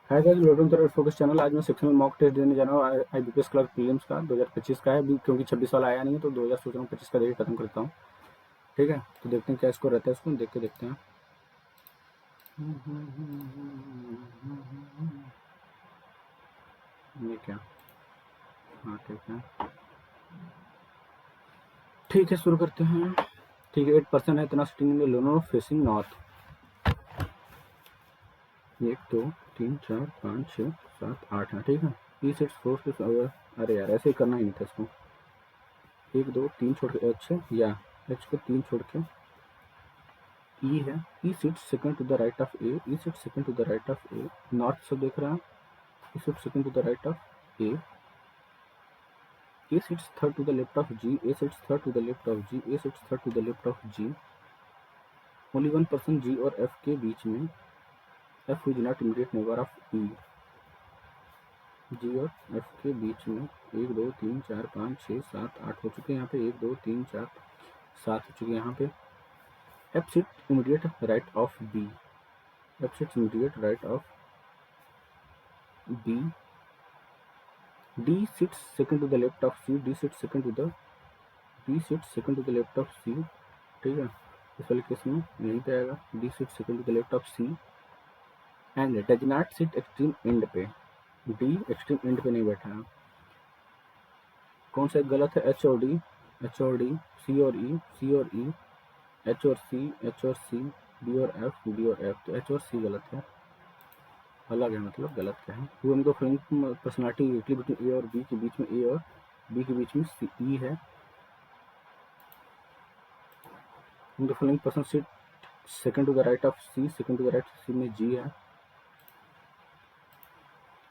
Hi guys, welcome to focus channel. आज मैं section में मॉक टेस्ट देने जा रहा हूँ आईबीपीएस क्लर्क प्रीलिम्स का 2025 का है अभी, क्योंकि 26 वाला आया नहीं है तो 2000 सोच रहा हूँ 25 का देके खत्म करता हूँ। ठीक है, तो देखते हैं क्या स्कोर रहता है, उसको देख के देखते हैं। ये क्या, हाँ ठीक है शुरू करते हैं। ठीक है, 8% है इतना सिटिंग में लोनो फेसिंग नॉर्थ। 1 2 3 4 5 6 7 8 है। ठीक है, ई सिट्स फोर्स। अरे यार, ऐसे ही करना ही नहीं था इसको। 1 2 3 छोड़ के एच है, या एच को 3 छोड़ के ई है। E sits second to the right of A, E sits second to the right of A. North से देख रहा है, E sits second to the right of A. A sits third to the left of G, A sits third to the left of G, A sits third to the left of G. Only 1% G और F के बीच में, F is not immediate neighbour of ई। जी और F के बीच में 1 2 3 4 5 6 7 8 हो चुके हैं। यहाँ पे 1 2 3 4 7 हो चुके हैं। यहाँ पे f sit immediate right of b, f sit immediate right of b. D sits second to the left of C, D sits second to the D sits second to the left of C। ठीक है, इस वाले case में यहीं पे आएगा D sits second to the left of C and does not sit extreme end पे। D extreme end पे नहीं बैठा है। कौन सा गलत है? H और D, H और D, C और E, C और E, H और C, H और C, D और F, D और F। तो H और C गलत है, अलग है, मतलब गलत क्या है। वो हम तो पर्सनालिटी बिटवीन ए और बी के बीच में, ए और बी के बीच में ई है। The following person sit second to the right of C, second to the right of C में G है।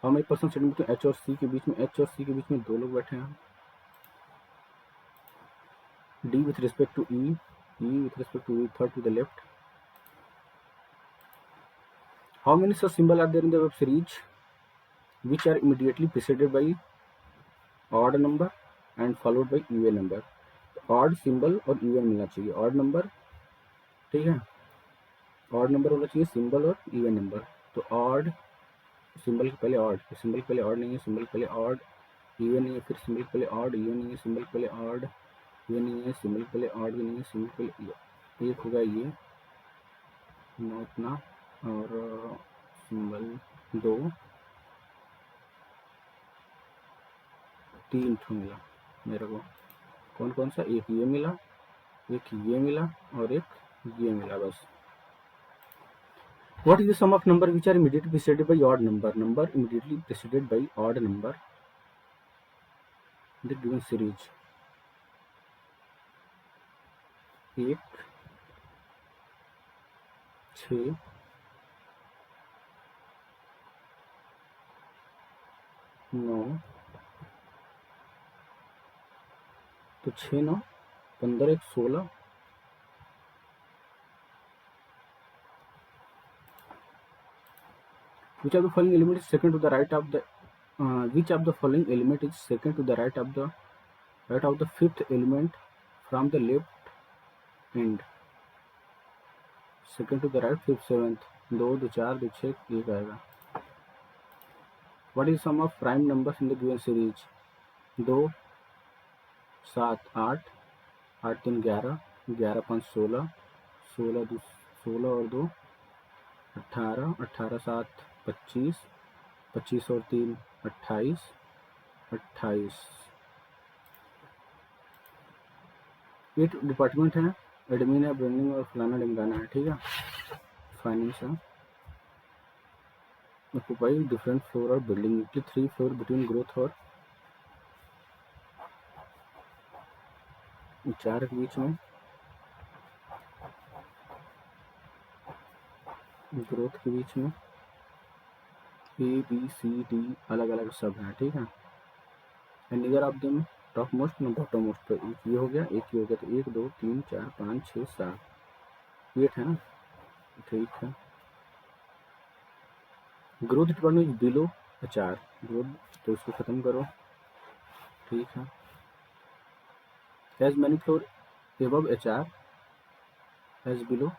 How many person sitting between H और C के बीच में, H और C के बीच में 2 लोग बैठे हैं। D with respect to E, E with respect to E third to the left। How many such symbol are there in the web series which are immediately preceded by odd number and followed by even number? odd symbol और even मिलना चाहिए, odd number। ठीक है, odd number होना चाहिए symbol और even number। तो odd symbol के पहले ऑड, सिंबल के पहले ऑड नहीं है, सिंबल के पहले ऑड इवन नहीं है, फिर सिंबल के पहले ऑड इवन नहीं है, सिंबल के पहले ऑड इवन नहीं है, सिंबल के पहले ऑड भी नहीं है, सिंबल के पहले एक होगा ये ना उतना, और सिंबल 2 3 ठो मिला मेरे को। कौन कौन सा? एक ये मिला, एक ये मिला और एक ये मिला, बस। What is the sum of number which are immediately preceded by odd number? Number immediately preceded by odd number in the given series। 1 6 9, तो 6 9 15 1 16। Which of the following element is second to the right of the which of the following element is second to the right of the fifth element from the left end? Second to the right, fifth, seventh। 2 2 4 2 6 1 आएगा। What is the sum of prime numbers in the given series? 2 7 8, 8 3 11, 11 5 16, 16 और 2 18, 18 7 25, 25 और 3 28, 28। 8 department है, admin है, branding और फलाना ढिमकाना है। ठीक है, फाइनेंस है। ऑक्यूपाई डिफरेंट फ्लोर और बिल्डिंग, 3 फ्लोर बिटवीन ग्रोथ और 4 के बीच में, ग्रोथ के बीच में ए बी सी डी अलग अलग सब है। ठीक है, and near of them top most न बॉटम मोस्ट। तो एक ये हो गया, एक ये हो गया, तो 1 2 3 4 5 6 7 8 है ना। ठीक है, growth department below HR growth, तो इसको खत्म करो। ठीक है, has many floor above HR as below.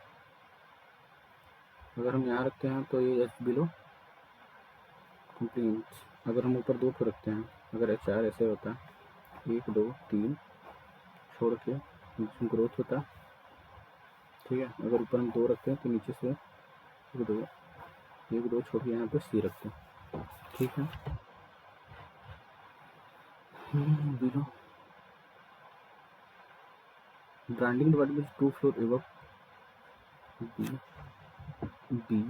अगर हम यहाँ रखते हैं तो ये एज बिलो, कंप्लीमेंट्स अगर हम ऊपर 2 को रखते हैं, अगर HR ऐसे होता 1 2 3 छोड़ के ग्रोथ होता, ठीक है। अगर ऊपर हम 2 रखते हैं तो नीचे से 1 2 छोड़ के यहाँ पे C रखते हैं, ठीक है। बिलो ब्रांडिंग डिपार्टमेंट 2 फ्लोर एवं b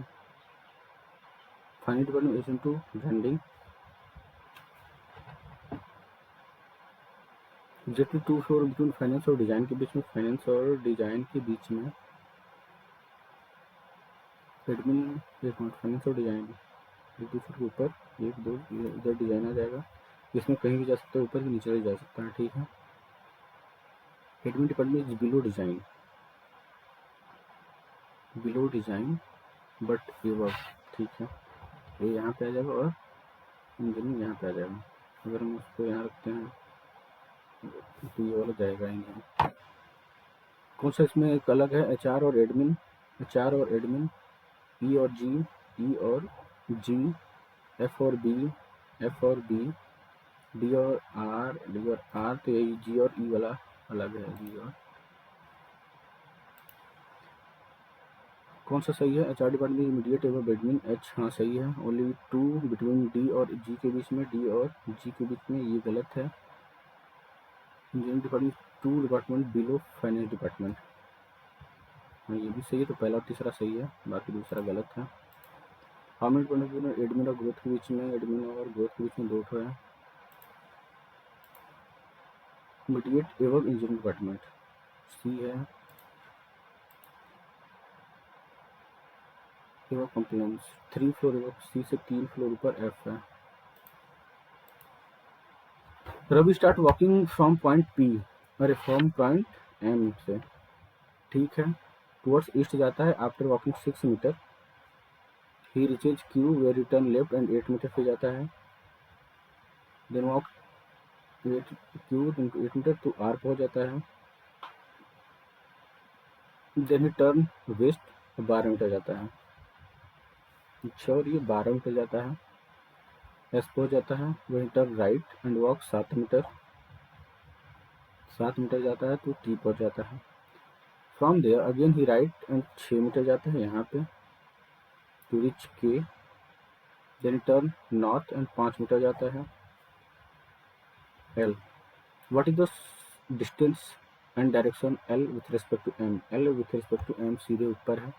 final department as to branding exactly 2 floor between finance और डिजाइन के बीच में, फाइनेंस और डिजाइन के बीच में एडमिन फाइनेंस और डिजाइन एक दूसरे के ऊपर 1 2 इधर डिजाइन आ जाएगा, इसमें कहीं भी जा सकता है, ऊपर भी नीचे भी जा सकता है, ठीक है। Admin department is below design but एवब, ठीक है। ये यहाँ पे आ जाएगा और इंजीनियरिंग यहाँ पे आ जाएगा। अगर हम उसको यहाँ रखते हैं तो ये वाला जाएगा ही नहीं। कौन सा इसमें एक अलग है, HR और एडमिन, E और G, F और B, D और R, तो यही G और E वाला अलग है। G और कौन सा सही है, HR डिपार्टमेंट इमीडिएट एवं एडमिन H, हाँ सही है। ओनली 2 बिटवीन D और G के बीच में, D और G के बीच में, ये गलत है। Engineering department 2 department below finance department, हाँ ये भी सही है। तो पहला और तीसरा सही है, बाकी दूसरा गलत है। हाउ एडमिन और ग्रोथ के बीच में, एडमिन और ग्रोथ के बीच में 2 है। इमीडिएट एवं इंजीनियरिंग डिपार्टमेंट C है। एवं कंप्लेंट्स 3 फ्लोर एवं C से 3 फ्लोर ऊपर F है। Ravi start walking from point P, अरे फ्रॉम पॉइंट M से, ठीक है। टुवर्ड्स ईस्ट जाता है, after walking 6 metre he reaches Q where return left and 8 metre पे जाता है। देन वॉक 8 मीटर तो R पहुंच जाता है। Then he turn west 12 metre जाता है। अच्छा, और ये 12 मीटर जाता है, S पहुंच जाता है। वही turn right and walk 7 metre जाता है तो T पहुंच जाता है। From there again he right and 6 metre जाता है यहाँ पे to reach K। Then turn north and 5 metre जाता है L। What is the distance and direction L with respect to M, L with respect to M सीधे ऊपर है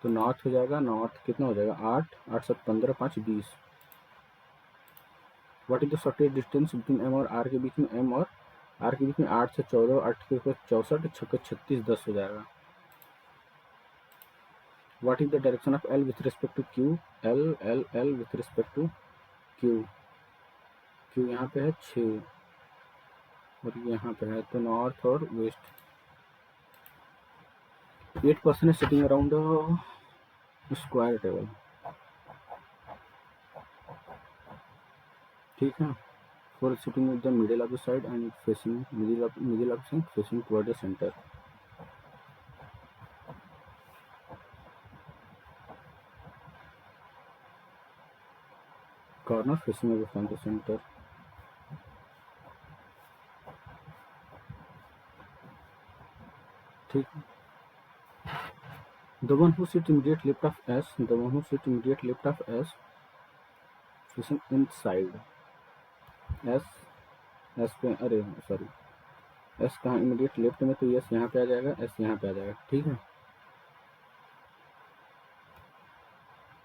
तो नॉर्थ हो जाएगा। नॉर्थ कितना हो जाएगा, 8 8 7 15 5 20। What is the shortest distance between M और R के बीच में, M और R के बीच में 8 से 14, 8 के ऊपर 64, 6 36 10 हो जाएगा। What is the direction of L with respect to Q, L with respect to Q यहाँ पे है 6 और यहाँ पे है तो नॉर्थ और वेस्ट। 8% है सिटिंग अराउंड स्क्वायर टेबल, ठीक है। For sitting with the middle of the side and facing middle of facing toward the centre. Corner facing away from the centre, ठीक। The one who sits immediate left of S facing inside S पे, अरे sorry S कहाँ immediate left में, तो S यहाँ पे आ जाएगा, S यहाँ पे आ जाएगा, ठीक है।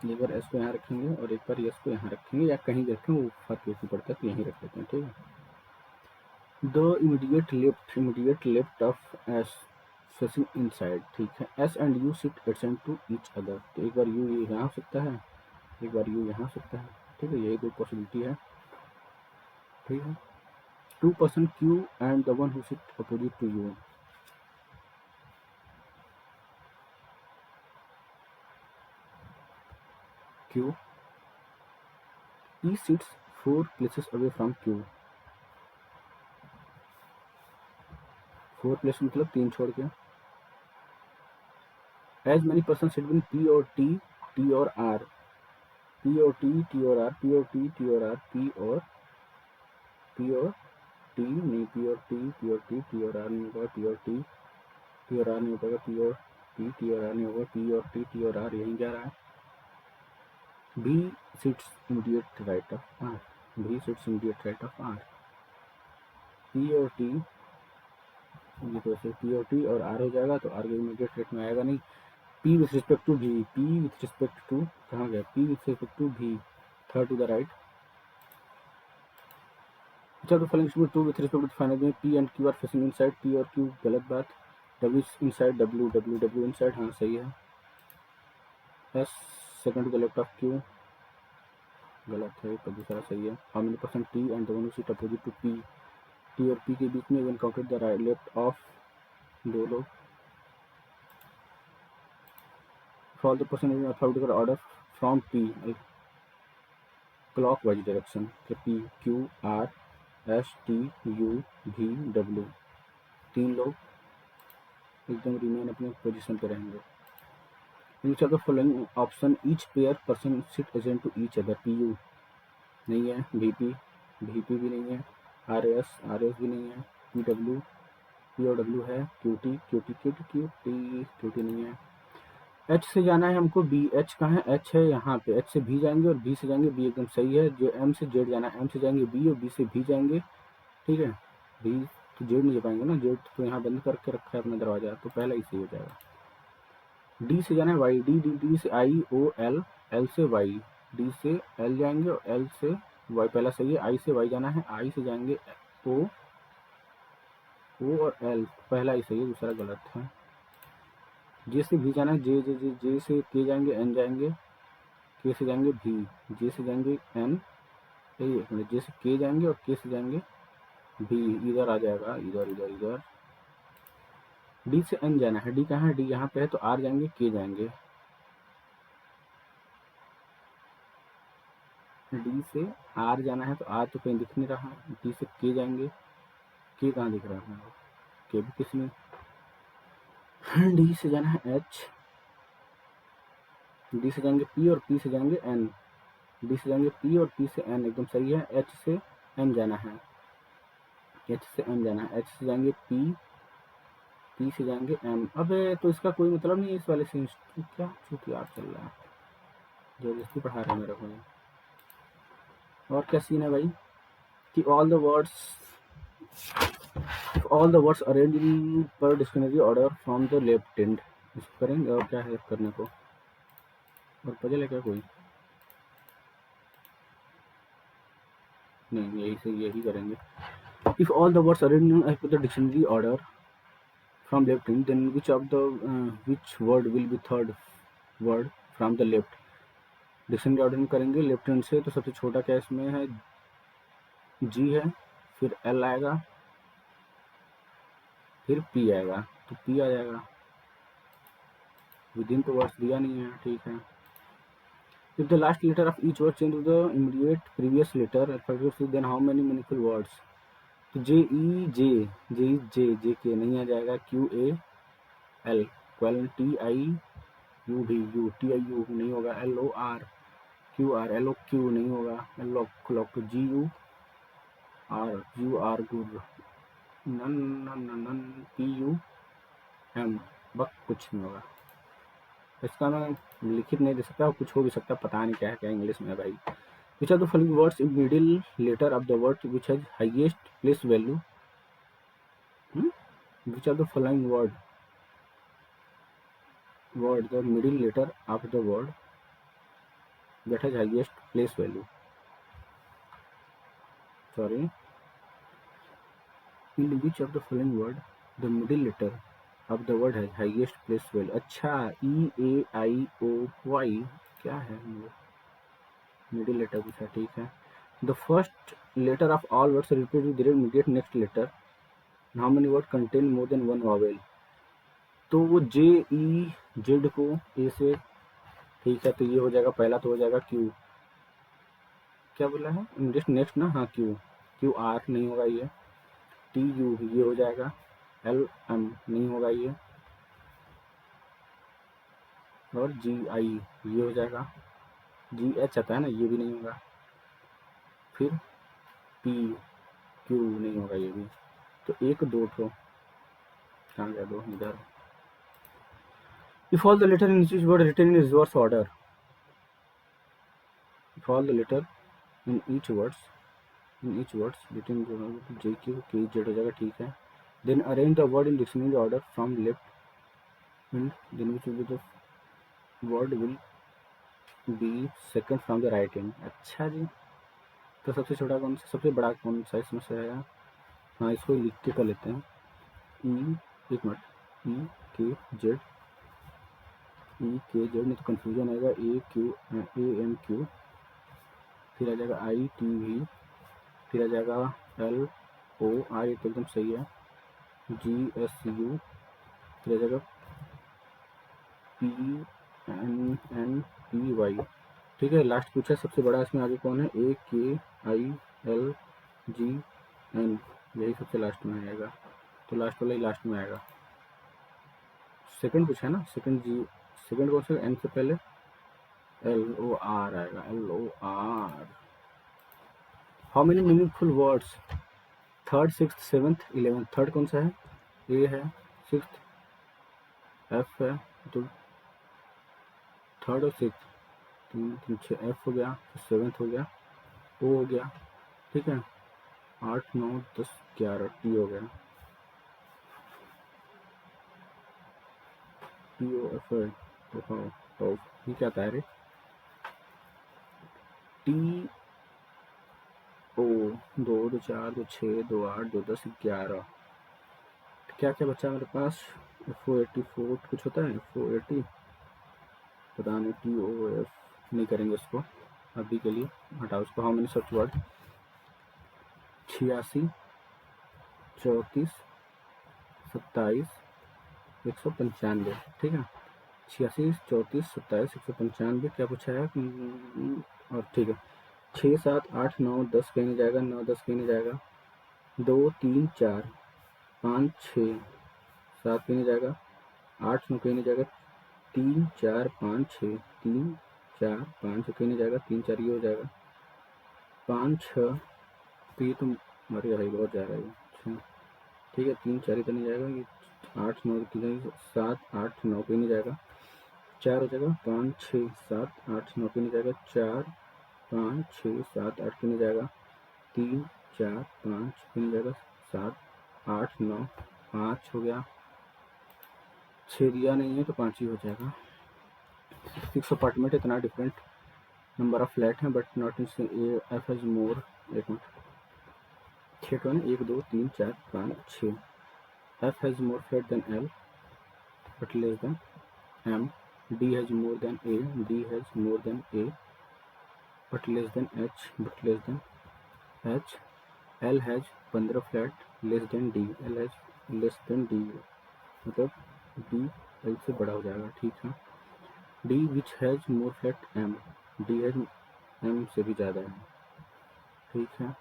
एक बार S को यहाँ रखेंगे और एक बार S को यहाँ रखेंगे, या कहीं भी रखें वो फर्क नहीं पड़ता, तो यहीं रख लेते हैं, ठीक है। The immediate left of S facing inside, ठीक है। S and U sit adjacent to each other, तो एक बार U यहाँ हो सकता है, एक बार U यहाँ हो सकता है, ठीक है। यही 2 पॉसिबिलिटी है, ठीक है। 2% Q and the one who sit opposite to U, Q E sits 4 places away from Q, 4 place मतलब 3 छोड़ के। As many person sit between P और T और R, पी और टी, टी और आर, पी और टी, टी और R, P और टी नहीं, पी और टी, पी और टी, टी और आर नहीं होगा, पी और टी, टी और आर नहीं होगा, पी और टी, टी और आर नहीं होगा, पी और टी, टी और आर, यहीं जा रहा है। B sits immediate right of R, B sits immediate right of R, P और टी, ये तो ऐसे पी और टी और आर हो जाएगा, तो आर के इमीडिएट राइट में आएगा नहीं। P with respect to B, P with respect to कहाँ गया, P with respect to B, third to the right. अच्छा, तो following to with respect to final में P and Q are facing inside, P और Q गलत बात, W inside W, W W inside, हाँ सही है। S second to the left of Q गलत है, तो दूसरा सही है। How many percent T and the one who sit opposite to P, T और पी के बीच में when counted the right left of दो लोग। For the person in alphabetical order from P clockwise direction, P Q R S T U भी W, तीन लोग एकदम रिमेन अपने पोजीशन पे रहेंगे। Which of the following option each pair person sit adjacent to each other? PU नहीं है, VP भी नहीं है, RS भी नहीं है, PW है, QT नहीं है। H से जाना है हमको, B H कहाँ है, H है यहाँ पे, H से B जाएंगे और B से जाएंगे, B एकदम सही है। जो M से Z जाना है, M से जाएंगे B और B से B जाएंगे, ठीक है। B तो Z नहीं जा पाएंगे ना, Z तो यहाँ बंद करके रखा है अपना दरवाजा, तो पहला ही सही हो जाएगा। डी से जाना है वाई, डी से आई ओ एल, एल से वाई, डी से एल जाएंगे और एल से वाई, पहला सही है। आई से वाई जाना है, आई से जाएंगे ओ, ओ और एल, पहला ही सही है, दूसरा गलत है। जे से भी जाना है, जे से के जाएंगे, एन जाएंगे, के से जाएंगे भी, जे से जाएंगे एन, यही जे से के जाएंगे और के से जाएंगे भी, इधर आ जाएगा, इधर इधर इधर। डी से एन जाना है, डी कहाँ है, डी यहाँ पे है, तो आर जाएंगे, के जाएंगे, डी से आर जाना है, तो आर तो कहीं दिख नहीं रहा, डी से के जाएंगे, के कहाँ दिख रहा है, के भी किस में। डी से जाना है एच, डी से जाएंगे पी और पी से जाएंगे एन, डी से जाएंगे पी और पी से एन, एकदम सही है। एच से एम जाना है, एच से एम जाना है, एच से जाएंगे पी, पी से जाएंगे एम। अबे तो इसका कोई मतलब नहीं है इस वाले से, क्या चूतिया चल रहा है, जबरदस्ती पढ़ा रहे हैं मेरे को। और क्या सीन है भाई कि all the words arrange in per dictionary order from the left end, इसको करेंगे। और क्या है करने को, और पजल है क्या कोई, नहीं यही से यही करेंगे। If all the words arrange in as per the dictionary order from left end, then which word will be third word from the left. Dictionary order में करेंगे लेफ्ट हैंड से, तो सबसे छोटा क्या इसमें है, जी है, फिर एल आएगा, फिर पी आएगा, तो पी आ जाएगा। विदिन तो वर्ड्स दिया नहीं है, ठीक है। If the last letter of each word change to the immediate previous letter alphabetically, then how many meaningful words? तो जे ई जे के नहीं आ जाएगा, क्यू ए एल, क्वेलन टी आई यू भी, यू टी आई यू नहीं होगा, L O R Q R, L O Q नहीं होगा, L O clock, G U R गुर, नन नन नन, पी यू एम बक, कुछ नहीं होगा। इसका मैं लिखित नहीं दे सकता, कुछ हो भी सकता, पता नहीं क्या है, क्या इंग्लिश में है भाई। Which of the following words in middle letter of the word which has highest place value? Which of the following word the middle letter of the word that has highest place value? Sorry. In which of the following word the middle letter of the word has highest place value? अच्छा, E A I O Y क्या है वो? Middle letter पूछा, ठीक है। The first letter of all words repeated with their immediate next letter. How many words contain more than one vowel? तो वो जे E Z को ए से, ठीक है, तो ये हो जाएगा, पहला तो हो जाएगा क्यू, क्या बोला है नेक्स्ट ना, हाँ क्यू, क्यू आर नहीं होगा ये, टी यू ये हो जाएगा, एल एम नहीं होगा ये, और जी आई ये हो जाएगा, जी एच आता है ना, ये भी नहीं होगा। फिर पी क्यू नहीं होगा ये भी। तो एक दो ठो कहाँ गया, दो इधर। If all the letter in each word written in reverse order, if all the letter in each words written J Q K Z हो जाएगा, ठीक है। Then arrange the word in dictionary order from left end then which will the word will be second from the right end. अच्छा जी, तो सबसे छोटा कौन सा, सबसे बड़ा कौन सा इसमें से है? हाँ, इसको लिख के कर लेते हैं। ई, एक मिनट, ई के जेड, नहीं तो कन्फ्यूजन आएगा। ए एम क्यू, फिर आ जाएगा आई टी वी, फिर आ जाएगा एल ओ आई, तो एकदम सही है। जी एस यू, फिर आ जाएगा पी एन पी वाई, ठीक है। लास्ट पूछा सबसे बड़ा इसमें आगे कौन है? ए के आई एल जी एन, यही सबसे लास्ट में आएगा, तो लास्ट वाला ही लास्ट में आएगा। सेकंड पूछा है ना, सेकंड कौन सा? एन से पहले एल ओ आर आएगा, L O R. How many meaningful words? Third, sixth, seventh, 11th। Third कौन सा है? ए है, सिक्स्थ एफ है, तो थर्ड और सिक्स्थ, तीन तीन छः, एफ हो गया, सेवंथ हो गया, ओ हो गया, ठीक है। 8 9 10 11 टी हो गया, टी ओ एफ है। तो ये क्या आता है रे? T O, 2 2 4 2 6 2 8 2 10 11। क्या क्या बचा मेरे पास? F-O-84 कुछ होता है, F-O-80 पता नहीं, TOF नहीं करेंगे उसको अभी के लिए, हटाओ उसको। How many search word? 86 34 27 195, ठीक है। 86 34 27 195, क्या पूछा है? और ठीक है। 6 7 8 9 10 कहीं नहीं जाएगा, 9 10 कहीं नहीं जाएगा, 2 3 4 5 6 7 कहीं नहीं जाएगा, 8 9 कहीं नहीं जाएगा, 3 4 5 6 3 4 5 कहीं नहीं जाएगा, 3 4 ये हो जाएगा, 5 6 तो ये तो मर भाई, बहुत जाएगा ये। अच्छा ठीक है, 3 4 तो नहीं जाएगा ये, 8 9 की जाएगी, 7 8 9 कहीं नहीं जाएगा, 4 हो जाएगा, 5 6 7 8 9 कहीं नहीं जाएगा, 4 5 6 7 8 कहीं नहीं जाएगा, 3 4 5 कहीं नहीं जाएगा, 7 8 9 5 हो गया, 6 दिया नहीं है तो 5 ही हो जाएगा। 6 अपार्टमेंट इतना डिफरेंट नंबर ऑफ फ्लैट हैं but not in F has मोर। एक मिनट, 6 तो है ना, 1 2 3 4 5 6। F has more flat than L but less than M. D has more than A, D has more than A but less than H, but less than H. L has 15 flat less than D, L has less than D, मतलब D L से बड़ा हो जाएगा, ठीक है। D which has more flat M, D has M से भी ज़्यादा है, ठीक है।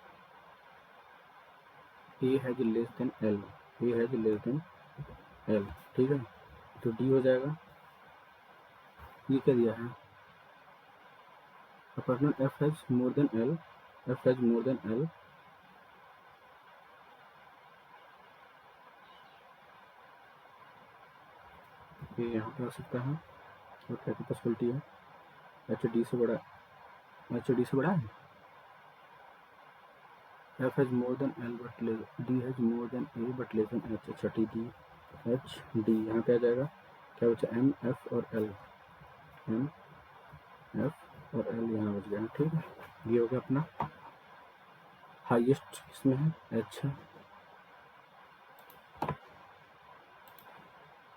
A has less then L, A has less then L, ठीक है, तो डी हो जाएगा। ये क्या दिया है? Apartment F has more then L, F has more then L, ये यहाँ पे आ सकता है, और क्या पॉसिबिलिटी है? एच डी से बड़ा, एच डी से बड़ा है। F has more then L but less, D has more than A but less than H. अच्छा टी डी एच डी, यहाँ पे आ जाएगा क्या बचा? एम एफ और एल, एम एफ और एल यहाँ बच गया, ठीक है। ये हो गया अपना हाईएस्ट किसमें है? एच है।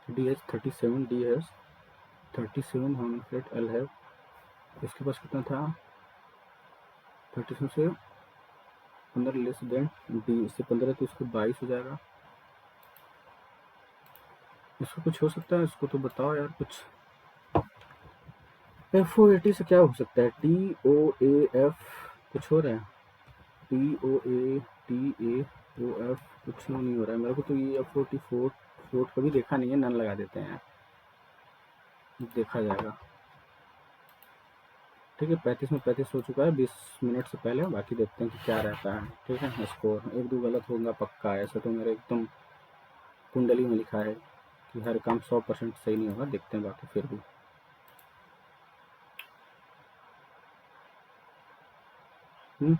डी एच 37, डी एच 37 हम फ्लैट एल है, इसके पास कितना था? 37 से 15 लेस देन डी, इससे 15 तो इसको 22 हो जाएगा। इसको कुछ हो सकता है, इसको तो बताओ यार कुछ। F-O-80 से क्या हो सकता है? TOAF कुछ हो रहा है? TOATAOF कुछ नहीं हो रहा है मेरे को तो। ये F-44 फोर्ट कभी देखा नहीं है, नन लगा देते हैं, देखा जाएगा। ठीक है, 35 में 35 हो चुका है 20 मिनट से पहले। बाकी देखते हैं कि क्या रहता है। ठीक है, स्कोर 1-2 गलत होगा पक्का। ऐसा तो मेरे एकदम कुंडली में लिखा है कि हर काम 100% सही नहीं होगा। देखते हैं बाकी फिर भी।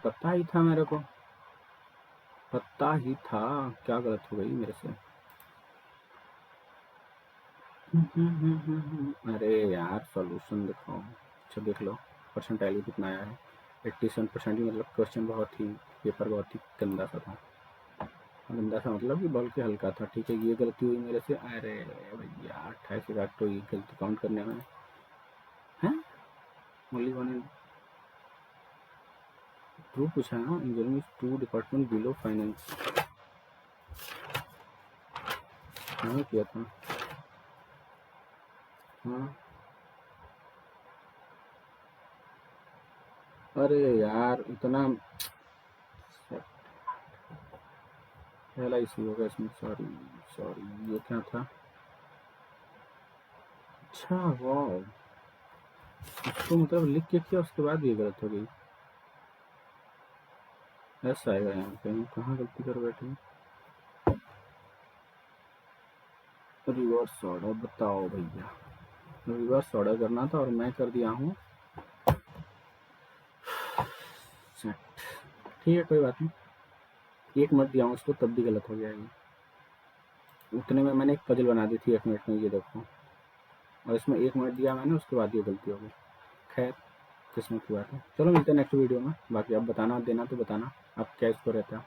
पता ही था मेरे को, पता ही था। क्या गलत हो गई मेरे से? अरे यार सॉल्यूशन दिखाओ। अच्छा देख लो, परसेंटाइल कितना आया है 87%। मतलब क्वेश्चन बहुत ही, पेपर बहुत ही गंदा सा था। गंदा सा मतलब कि बल्कि हल्का था। ठीक है, ये गलती हुई मेरे से। अरे भैया 28 का तो ये गलती काउंट करने में है। ओनली वन ट्रू पूछा है ना। Engineering two department below finance. हाँ किया था। हाँ। अरे यार इतना पहला इशू होगा इसमें। सॉरी सॉरी, ये क्या था? अच्छा वाह, उसको मतलब लिख के किया उसके बाद ये गलत हो गई। ऐसा आएगा यहाँ पे, हम कहाँ गलती कर बैठे हैं। रिवर्स ऑर्डर बताओ भैया। रिवर्स ऑर्डर करना था और मैं कर दिया हूँ सेट। ठीक है कोई बात नहीं। 1 मिनट दिया हूँ उसको तब भी गलत हो गया ये। उतने में मैंने एक पजल बना दी थी 1 मिनट में, ये देखो। और इसमें 1 मिनट दिया मैंने, उसके बाद ये गलती हो गई। खैर, किस्मत की बात है। चलो मिलते हैं नेक्स्ट वीडियो में। बाकी आप बताना देना तो बताना आप क्या इसको रहता है।